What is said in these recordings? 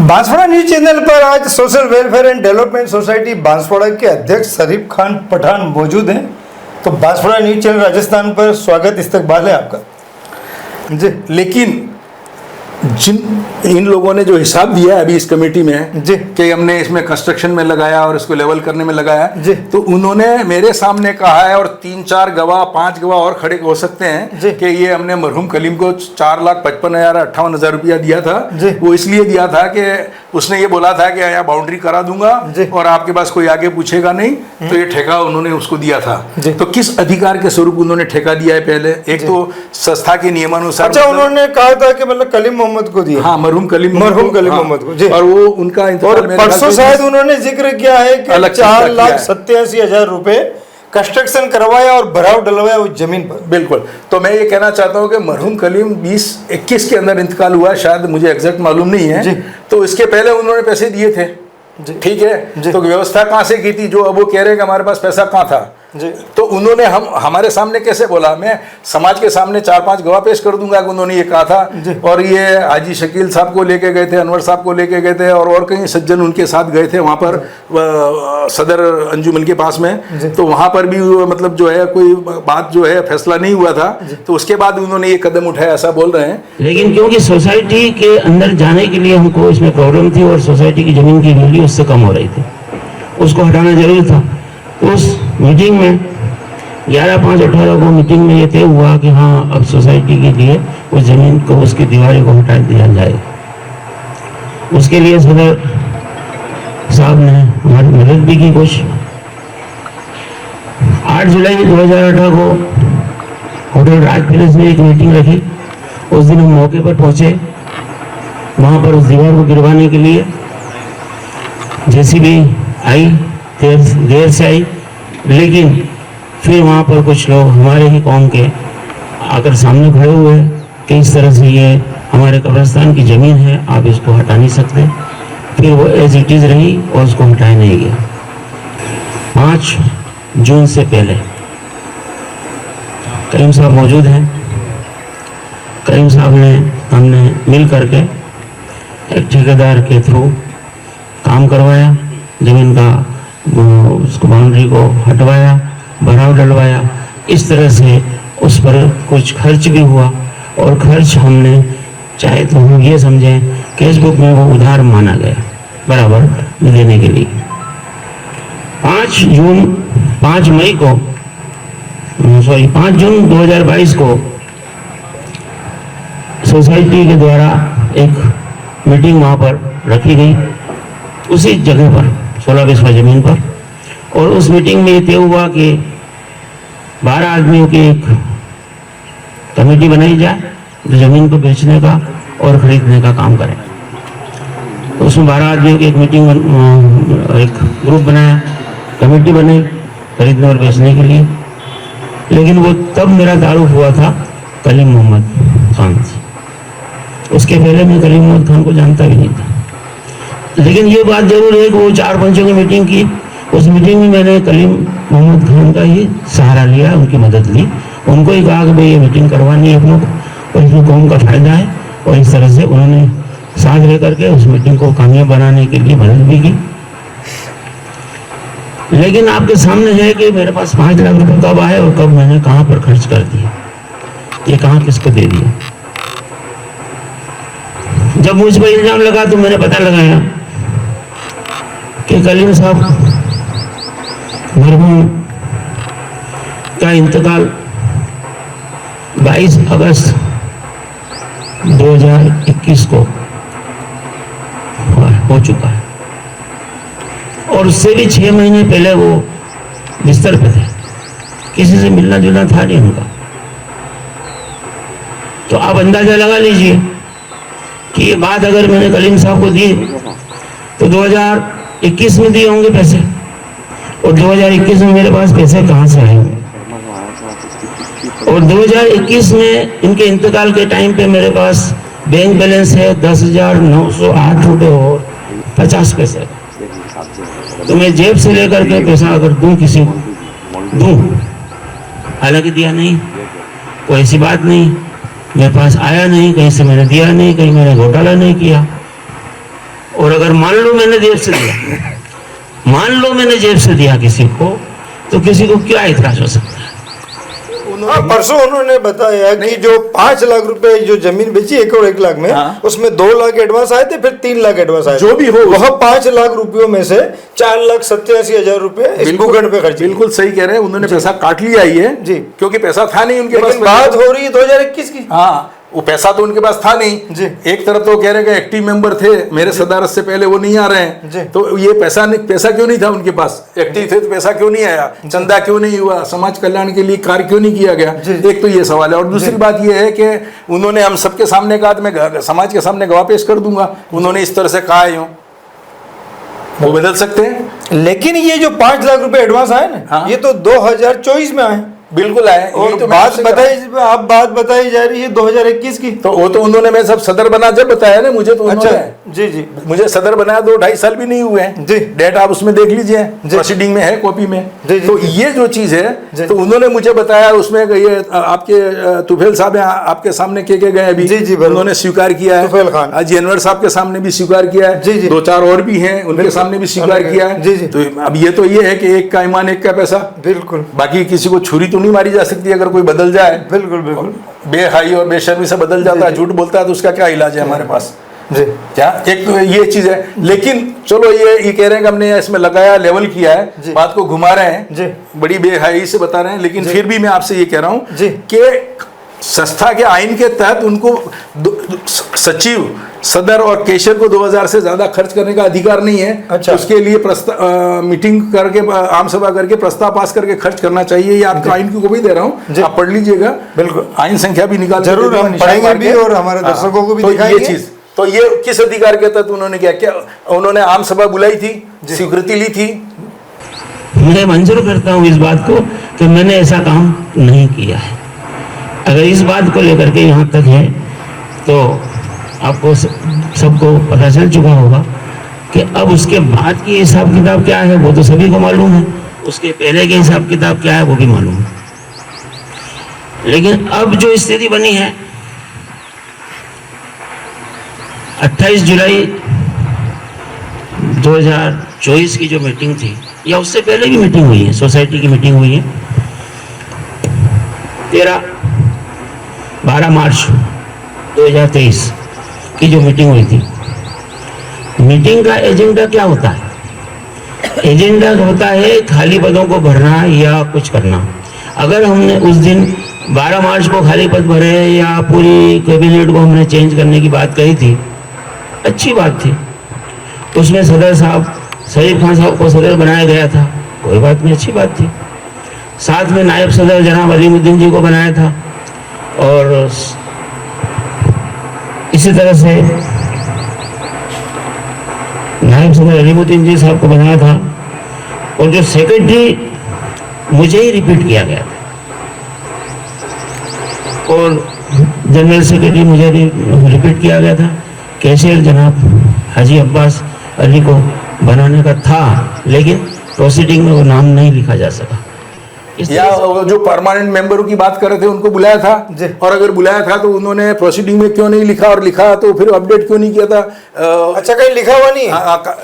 Banswara news channel पर आज social welfare and development society Banswara के अध्यक्ष शरीफ खान पठान मौजूद हैं। तो बांसवाड़ा न्यूज चैनल राजस्थान पर स्वागत इस्तकबाल है आपका जी। लेकिन इन लोगों ने जो हिसाब दिया है अभी इस कमेटी में जी कि हमने इसमें कंस्ट्रक्शन में लगाया और इसको लेवल करने में लगाया जी, तो उन्होंने मेरे सामने कहा है और 3-4 गवाह 5 गवाह और खड़े हो सकते हैं कि ये हमने मरहूम कलीम को 4,55,58 रुपया दिया था। वो इसलिए दिया था कि उसने ये बोला था कि यहाँ बाउंड्री करा दूंगा और आपके पास कोई आगे पूछेगा नहीं, तो ये ठेका उन्होंने उसको दिया था। तो किस अधिकार के स्वरूप उन्होंने ठेका दिया है? पहले एक तो संस्था के नियमानुसार। अच्छा, उन्होंने कहा था कि मतलब कलीम मोहम्मद को दिया। हाँ, मरहूम कलीम मोहम्मद को जी। और वो उनका और परसों शायद उन्होंने जिक्र किया है कि 4,87,000 रुपए कंस्ट्रक्शन करवाया और भराव डलवाया उस जमीन पर। बिल्कुल। तो मैं ये कहना चाहता हूँ कि मरहूम कलीम 2021 के अंदर इंतकाल हुआ, शायद मुझे एग्जैक्ट मालूम नहीं है। तो इसके पहले उन्होंने पैसे दिए थे, ठीक है। तो व्यवस्था कहाँ से की थी? जो अब वो कह रहे हैं कि हमारे पास पैसा कहाँ था जी। तो उन्होंने हमारे सामने कैसे बोला? मैं समाज के सामने 4-5 गवाह पेश कर दूंगा कि उन्होंने ये कहा था। और ये हाजी शकील साहब को लेके गए थे, अनवर साहब को लेके गए थे और कई सज्जन उनके साथ गए थे वहाँ पर सदर अंजुमन के पास में। तो वहाँ पर भी मतलब जो है कोई बात जो है फैसला नहीं हुआ था। तो उसके बाद उन्होंने ये कदम उठाया, ऐसा बोल रहे हैं। लेकिन क्योंकि सोसाइटी के अंदर जाने के लिए हमको इसमें प्रॉब्लम थी और सोसाइटी की जमीन की वैल्यू उससे कम हो रही थी, उसको हटाना जरूरी था। उस मीटिंग में 11/5/18 को मीटिंग में ये तय हुआ कि हाँ, अब सोसाइटी के लिए उस जमीन को, उसकी दीवारें को हटा दिया जाए। उसके लिए सदर साहब ने हमारी मदद भी की कुछ। 8 जुलाई 2018 को होटल राज पैलेस में एक मीटिंग रखी। उस दिन हम मौके पर पहुंचे, वहां पर उस दीवार को गिरवाने के लिए जेसीबी आई, देर से आई, लेकिन फिर वहाँ पर कुछ लोग हमारे ही कौम के आकर सामने खड़े हुए कि इस तरह से ये हमारे कब्रिस्तान की ज़मीन है, आप इसको हटा नहीं सकते। फिर वो एज इट इज़ रही और उसको हटाया नहीं गया। 5 जून से पहले करीम साहब मौजूद हैं। करीम साहब ने, हमने मिल करके एक ठेकेदार के थ्रू काम करवाया, ज़मीन का उसको बाउंड्री को हटवाया, भराव डलवाया। इस तरह से उस पर कुछ खर्च भी हुआ और खर्च हमने चाहे तो हम ये समझें केस बुक में वो उधार माना गया बराबर देने के लिए। 5 जून 2022 को सोसाइटी के द्वारा एक मीटिंग वहाँ पर रखी गई, उसी जगह पर 16 बिस्वा जमीन पर। और उस मीटिंग में ये तय हुआ कि 12 आदमियों की एक कमेटी बनाई जाए जो जमीन को बेचने का और खरीदने का काम करे। तो उसमें 12 आदमियों की एक मीटिंग, एक ग्रुप बनाया, कमेटी बनाई खरीदने और बेचने के लिए। लेकिन वो तब मेरा तारुफ हुआ था कलीम मोहम्मद खान से। उसके पहले मैं कलीम मोहम्मद खान को जानता भी नहीं था। लेकिन ये बात जरूर है कि वो 4 पंचों की मीटिंग की, उस मीटिंग में मैंने कलीम मोहम्मद खान का ही सहारा लिया, उनकी मदद ली। उनको ही कहा कि भाई ये मीटिंग करवानी है अपनों को और इसमें कौम का फायदा है। और इस तरह से उन्होंने साथ लेकर के उस मीटिंग को कामयाब बनाने के लिए मदद भी की। लेकिन आपके सामने है कि मेरे पास 5 लाख रुपए कब आए और कब मैंने कहाँ पर खर्च कर दिया, ये कहाँ किसको दे दिया। जब मुझ पर इल्जाम लगा तो मैंने पता लगाया कि कलीम साहब मरहूम का इंतकाल 22 अगस्त 2021 को हो चुका है और उससे भी 6 महीने पहले वो बिस्तर पे थे, किसी से मिलना जुलना था नहीं उनका। तो आप अंदाजा लगा लीजिए कि ये बात अगर मैंने कलीम साहब को दी तो 2021 में दिए होंगे पैसे, और 2021 में मेरे पास पैसे कहाँ से आए होंगे। और 2021 में इनके इंतकाल के टाइम पे मेरे पास बैंक बैलेंस है 10,908 रुपये और 50 पैसे। तो मैं जेब से लेकर के पैसा अगर दूं किसी को दूं, हालांकि दिया नहीं, कोई ऐसी बात नहीं, मेरे पास आया नहीं, कहीं से मैंने दिया नहीं, कहीं मैंने घोटाला नहीं किया। और अगर मान लो मैंने जेब से दिया, मान लो मैंने जेब से दिया किसी को, तो किसी को क्या इतराज हो सकता है? हाँ, परसों उन्होंने बताया कि जो 5 लाख रुपए जो जमीन बेची 1 और 1 लाख में, हाँ। उसमें 2 लाख एडवांस आए थे, फिर 3 लाख एडवांस आए, जो भी हो, वह 5 लाख रुपयों में से 4,87,000 रुपए इस भूखंड पे खर्च। बिल्कुल सही कह रहे हैं, उन्होंने पैसा काट लिया ही है जी, क्योंकि पैसा था नहीं उनके पास। लेकिन बात हो रही है 2021 की। हाँ, वो पैसा तो उनके पास था नहीं जी। एक तरफ तो कह रहे हैं एक्टिव मेंबर थे, मेरे सदारत से पहले वो नहीं आ रहे जी। हैं, तो ये पैसा क्यों नहीं था उनके पास? एक्टिव थे तो पैसा क्यों नहीं आया? चंदा क्यों नहीं हुआ? समाज कल्याण के लिए कार्य क्यों नहीं किया गया? जी। एक तो ये सवाल है, और दूसरी बात ये है कि उन्होंने हम सबके सामने कहा, मैं समाज के सामने गवाह पेश कर दूंगा, उन्होंने इस तरह से कहा यूं, वो बदल सकते हैं। लेकिन ये जो 5 लाख रुपए एडवांस आए ना, हाँ। ये तो 2024 में आए, बिल्कुल आए। और यही तो बात बताई जा रही है 2021 की। तो वो तो उन्होंने, मैं सब सदर बना जब बताया ना मुझे, तो अच्छा, उन्होंने जी जी, मुझे सदर बनाया 2-2.5 साल भी नहीं हुए हैं जी। डेट आप उसमें देख लीजिए, जी। प्रोसीडिंग में है, कॉपी में। जी, जी। तो ये जो चीज जी। है, तो उन्होंने मुझे बताया उसमें कि ये आपके तुफेल साहब हैं, आपके सामने के गए अभी, जी, जी, बिल्कुल। उन्होंने स्वीकार किया है। तुफेल खान। आज अनवर साहब के सामने भी स्वीकार किया है, जी, जी। 2-4 और भी हैं, उनके सामने भी स्वीकार किया है। जी, जी। तो अब ये तो ये है कि एक का ईमान एक का पैसा, बिल्कुल बाकी किसी को छुरी तो नहीं मारी जा सकती अगर कोई बदल जाए। बिल्कुल बिल्कुल बेहाई और बेशर्मी से बदल जाता है, जी। झूठ बोलता है, तो उसका क्या इलाज है हमारे पास? जी। क्या एक तो ये चीज है, लेकिन चलो ये कह रहे हैं कि हमने इसमें लगाया, लेवल किया जी। है, बात को घुमा रहे हैं जी। बड़ी बेहाई से बता रहे हैं, लेकिन फिर भी मैं आपसे ये कह रहा हूं जी। कि संस्था के आइन के तहत उनको सचिव, सदर और केशर को 2000 से ज्यादा खर्च करने का अधिकार नहीं है। अच्छा। उसके लिए मीटिंग करके, आम सभा करके, प्रस्ताव पास करके खर्च करना चाहिए। ये आपको आइन की कॉपी दे रहा हूँ, आप पढ़ लीजिएगा। बिल्कुल। आइन संख्या भी निकाल जरूर हम पढ़ेंगे भी और हमारे दर्शकों को भी दिखाएंगे। ये चीज, तो ये किस अधिकार के तहत उन्होंने क्या उन्होंने आम सभा बुलाई थी, स्वीकृति ली थी? मैं मंजूर करता हूँ इस बात को कि मैंने ऐसा काम नहीं किया है। अगर इस बात को लेकर के यहाँ तक है तो आपको सबको पता चल चुका होगा कि अब उसके बाद की हिसाब किताब क्या है वो तो सभी को मालूम है, उसके पहले के हिसाब किताब क्या है वो भी मालूम है। लेकिन अब जो स्थिति बनी है, 28 जुलाई 2024 की जो मीटिंग थी, या उससे पहले भी मीटिंग हुई है, सोसाइटी की मीटिंग हुई है 12 मार्च 2023 की जो मीटिंग हुई थी। मीटिंग का एजेंडा क्या होता है? एजेंडा होता है खाली पदों को भरना या कुछ करना। अगर हमने उस दिन 12 मार्च को खाली पद भरे या पूरी कैबिनेट को हमने चेंज करने की बात कही थी, अच्छी बात थी। उसमें सदर साहब शरीफ खान साहब को सदर बनाया गया था, कोई बात नहीं, अच्छी बात थी। साथ में नायब सदर जनाब अलीमुद्दीन जी को बनाया था, और इसी तरह से नायब सदर अलीमुद्दीन जी साहब को बनाया था, और जो सेक्रेटरी मुझे ही रिपीट किया गया था, और जनरल सेक्रेटरी मुझे रिपीट किया गया था। कैशियर जनाब हाजी अब्बास अली को बनाने का था, लेकिन प्रोसीडिंग में वो नाम नहीं लिखा जा सका। या जो परमानेंट मेंबरों की बात कर रहे थे उनको बुलाया था, और अगर बुलाया था तो उन्होंने प्रोसीडिंग में क्यों नहीं लिखा, और लिखा तो फिर अपडेट क्यों नहीं किया था? अच्छा, कहीं लिखा हुआ नहीं है?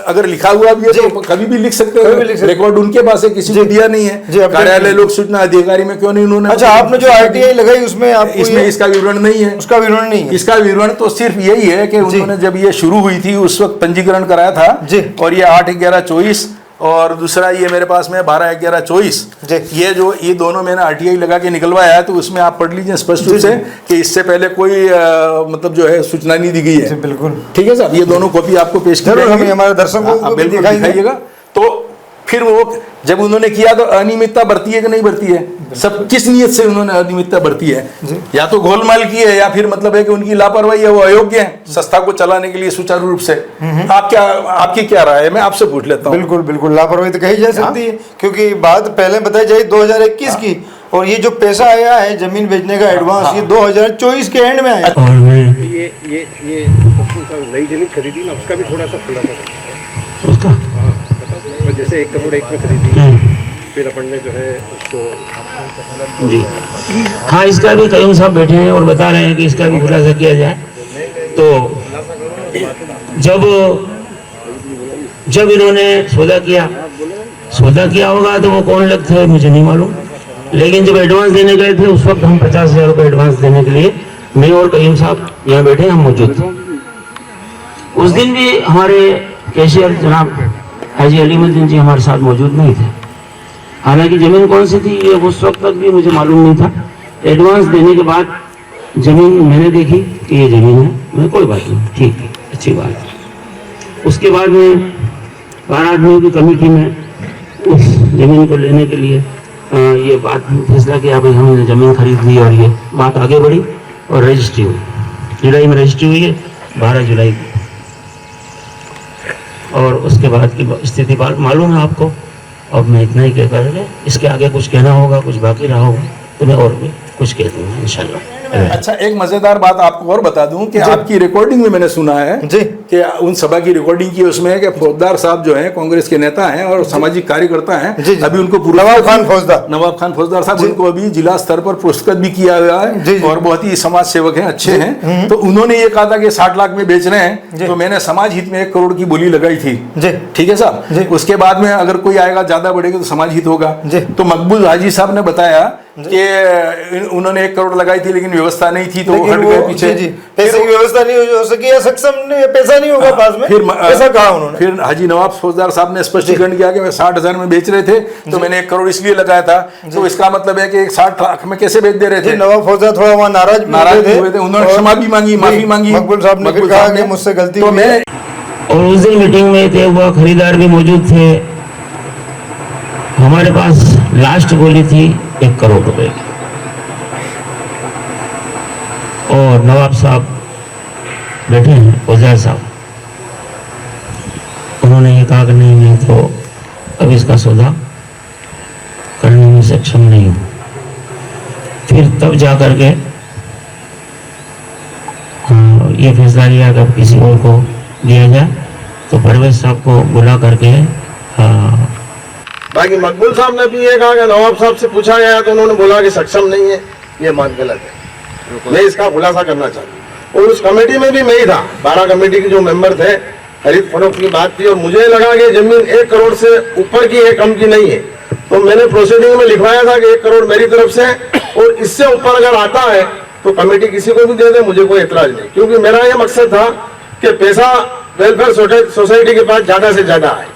अगर लिखा हुआ भी है तो कभी भी लिख सकते हैं, रिकॉर्ड उनके पास है, किसी को दिया नहीं है। कार्यालय लोक सूचना अधिकारी में क्यों नहीं उन्होंने? अच्छा, आपने जो आरटीआई लगाई उसमें आपको इसमें इसका विवरण नहीं है? उसका विवरण नहीं है? इसका विवरण तो सिर्फ यही है कि उन्होंने जब ये शुरू हुई थी उस वक्त पंजीकरण कराया था जी, और ये 8/11/24, और दूसरा ये मेरे पास में 12/11/24। ये जो ये दोनों मैंने आरटीआई लगा के निकलवाया है, तो उसमें आप पढ़ लीजिए स्पष्ट रूप से कि इससे पहले कोई मतलब जो है सूचना नहीं दी गई है। बिल्कुल ठीक है साहब, ये दोनों कॉपी आपको पेश की जरूर, हमें हमारे दर्शकों को भी दिखाइएगा। तो फिर वो जब उन्होंने किया तो अनियमितता बरती है कि नहीं बरती है? सब किस नियत से उन्होंने अनियमितता बरती है? या तो गोलमाल की है, या फिर मतलब है कि उनकी लापरवाही है, वो अयोग्य है संस्था को चलाने के लिए सुचारू रूप से। आपकी क्या राय है? मैं आपसे पूछ लेता हूँ। बिल्कुल बिल्कुल, लापरवाही तो कही जा सकती है, क्योंकि बात पहले बताई जाए 2021 की, और ये जो पैसा आया है जमीन बेचने का एडवांस, ये 2024 के एंड में आया। और मैं ये नई जमीन खरीदी ना, उसका भी थोड़ा सा खुलासा करें। उसका तो जैसे 1 करोड़ 1 में खरीदी, फिर अपन ने जो है उसको जी हाँ, इसका भी कयूम साहब बैठे हैं और बता रहे हैं कि इसका भी खुलासा किया जाए। तो जब जब इन्होंने सौदा किया होगा तो वो कौन लोग थे मुझे नहीं मालूम, लेकिन जब एडवांस देने गए थे उस वक्त हम 50,000 रुपये एडवांस देने के लिए मैं और कलीम साहब यहाँ बैठे हम मौजूद थे। उस दिन भी हमारे कैशियर जनाब हाजी अलीमुद्दीन जी हमारे साथ मौजूद नहीं थे। हालांकि ज़मीन कौन सी थी ये उस वक्त तक भी मुझे मालूम नहीं था। एडवांस देने के बाद ज़मीन मैंने देखी कि ये ज़मीन है, मैं कोई बात नहीं, ठीक है, अच्छी बात है। उसके बाद में 12 आदमियों की कमेटी में उस ज़मीन को लेने के लिए ये बात फैसला किया भाई हमने ज़मीन खरीद ली और ये बात आगे बढ़ी और रजिस्ट्री हुई। जुलाई में रजिस्ट्री हुई है 12 जुलाई को, और उसके बाद की स्थिति मालूम है आपको। अब मैं इतना ही कहकर इसके आगे कुछ कहना होगा, कुछ बाकी रहा होगा तो मैं और भी कुछ कह दूँगा इंशाल्लाह। अच्छा, एक मजेदार बात आपको और बता दूं कि आपकी रिकॉर्डिंग में मैंने सुना है जी कि उन सभा की रिकॉर्डिंग की उसमें है कि फौजदार साहब जो हैं कांग्रेस के नेता हैं और सामाजिक कार्यकर्ता हैं। जी, जी। अभी उनको नवाब खान फौजदार साहब, उनको अभी जिला स्तर पर पुरस्कृत भी किया गया है। जी, जी। और बहुत ही समाज सेवक हैं, अच्छे हैं। तो उन्होंने ये कहा था कि 60 लाख में बेच रहे हैं, तो मैंने समाज हित में 1 करोड़ की बोली लगाई थी। जी ठीक है साहब। उसके बाद में अगर कोई आएगा ज्यादा बढ़ेगा तो समाज हित होगा। जी। तो मकबूल हाजी साहब ने बताया कि उन्होंने 1 करोड़ लगाई थी लेकिन व्यवस्था नहीं थी, तो वो हट गए पीछे। जी, पैसे की व्यवस्था नहीं हो सकी या सक्षम नहीं, पैसा नहीं होगा पास में, फिर ऐसा कहा उन्होंने। फिर हाजी नवाब फौजदार साहब ने स्पष्टीकरण किया कि मैं 60,000 में बेच रहे थे, तो मैंने 1 करोड़ इसलिए लगाया था। तो इसका मतलब है कि 60 लाख में कैसे बेच दे रहे थे। नवाब फौजदार थोड़ा वहाँ नाराज हुए थे। उन्होंने क्षमा भी मांगी, माफी मांगी। मकबूल साहब ने कहा कि मुझसे गलती तो मैं और उस दिन मीटिंग में थे हुआ खरीदार भी मौजूद थे। हमारे पास लास्ट बोली थी 1 करोड़ रुपए की, और नवाब साहब बैठे हैं, फौजदार साहब, उन्होंने ये कहा कि नहीं मैं तो अब इसका सौदा करने में सक्षम नहीं हूँ। फिर तब जा कर के ये फैसला लिया कि अब किसी और को दिया जाए, तो परवेज साहब को बुला करके बाकी मकबूल साहब ने भी ये कहा कि नवाब साहब से पूछा गया तो उन्होंने बोला कि सक्षम नहीं है, ये मान गलत है। मैं इसका खुलासा करना चाहता हूँ। और उस कमेटी में भी मैं ही था, 12 कमेटी के जो मेंबर थे, खरीद फरोख्त की बात थी, और मुझे लगा कि जमीन 1 करोड़ से ऊपर की है, कम की नहीं है। तो मैंने प्रोसीडिंग में लिखवाया था कि 1 करोड़ मेरी तरफ से, और इससे ऊपर अगर आता है तो कमेटी किसी को भी दे दे, मुझे कोई एतराज नहीं, क्योंकि मेरा यह मकसद था कि पैसा वेलफेयर सोसाइटी के पास ज्यादा से ज्यादा आए।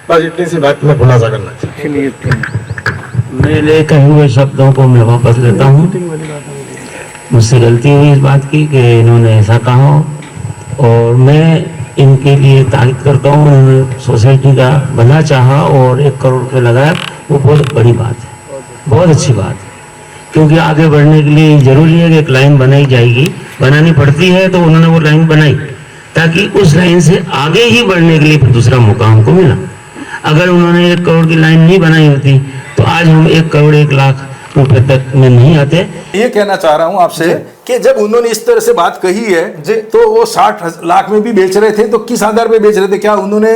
बस इतनी सी बात मैं खुलासा करना चाहता। मेरे कहे हुए शब्दों को मैं वापस लेता हूँ। मुझसे गलती हुई इस बात की कि इन्होंने ऐसा कहा, और मैं इनके लिए तारीफ करता हूँ। उन्होंने सोसाइटी का भला चाहा और 1 करोड़ रुपये लगाया, वो बहुत बड़ी बात है, बहुत अच्छी बात है। क्योंकि आगे बढ़ने के लिए जरूरी है कि एक लाइन बनाई जाएगी, बनानी पड़ती है, तो उन्होंने वो लाइन बनाई ताकि उस लाइन से आगे ही बढ़ने के लिए फिर दूसरा मौका हमको मिला। अगर उन्होंने 1 करोड़ की लाइन नहीं बनाई होती तो आज हम 1 करोड़ 1 लाख रुपए तक में नहीं आते। ये कहना चाह रहा हूँ आपसे कि जब उन्होंने इस तरह से बात कही है तो वो 60 लाख में भी बेच रहे थे, तो किस आधार पे बेच रहे थे? क्या उन्होंने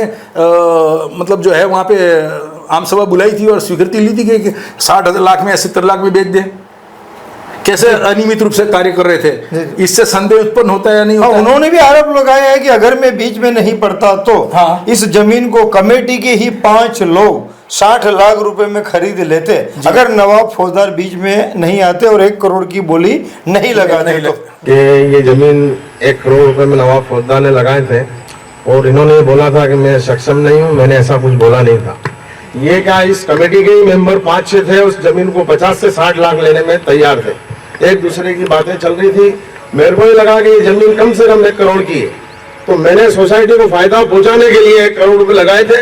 मतलब जो है वहाँ पे आम सभा बुलाई थी और स्वीकृति ली थी कि 60 लाख में या 70 लाख में बेच दें? कैसे अनियमित रूप से कार्य कर रहे थे? इससे संदेह उत्पन्न होता है या नहीं होता? उन्होंने भी आरोप लगाया है कि अगर मैं बीच में नहीं पड़ता तो इस जमीन को कमेटी के ही 5 लोग 60 लाख रुपए में खरीद लेते, अगर नवाब फौजदार बीच में नहीं आते और 1 करोड़ की बोली नहीं लगाते तो। कि ये जमीन 1 करोड़ रुपए में नवाब फौजदार ने लगाए थे, और इन्होंने बोला था कि मैं सक्षम नहीं हूँ, मैंने ऐसा कुछ बोला नहीं था। ये क्या, इस कमेटी के ही मेंबर 5-6 थे, उस जमीन को 50 से 60 लाख लेने में तैयार थे। एक दूसरे की बातें चल रही थी। मेरे को ही लगा कि ये जमीन कम से कम 1 करोड़ की है, तो मैंने सोसाइटी को फायदा पहुंचाने के लिए 1 करोड़ रुपए लगाए थे।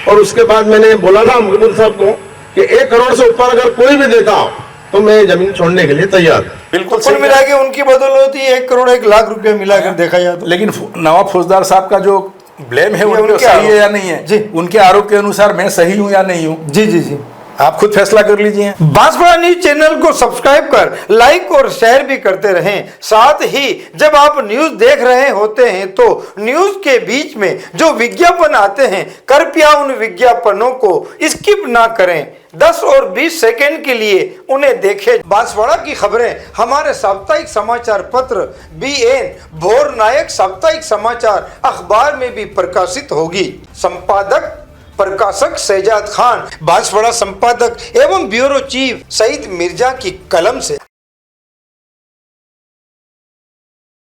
और उसके बाद मैंने बोला था मकबूल साहब को कि 1 करोड़ से ऊपर अगर कोई भी देता हो तो मैं जमीन छोड़ने के लिए तैयार। बिल्कुल कुल मिला के उनकी बदौलत 1 करोड़ 1 लाख रुपया मिलाकर देखा जाए तो। लेकिन नवाब फौजदार साहब का जो ब्लेम है वो सही है या नहीं है? जी, उनके आरोप के अनुसार मैं सही हूँ या नहीं हूँ? जी जी जी, आप खुद फैसला कर लीजिए। बांसवाड़ा न्यूज चैनल को सब्सक्राइब कर लाइक और शेयर भी करते रहें। साथ ही जब आप न्यूज देख रहे होते हैं तो न्यूज के बीच में जो विज्ञापन आते हैं कृपया उन विज्ञापनों को स्किप ना करें। 10 और 20 सेकंड के लिए उन्हें देखें। बांसवाड़ा की खबरें हमारे साप्ताहिक समाचार पत्र BN भोर नायक साप्ताहिक समाचार अखबार में भी प्रकाशित होगी। संपादक प्रकाशक शहजाद खान, बांसवाड़ा संपादक एवं ब्यूरो चीफ सईद मिर्जा की कलम से।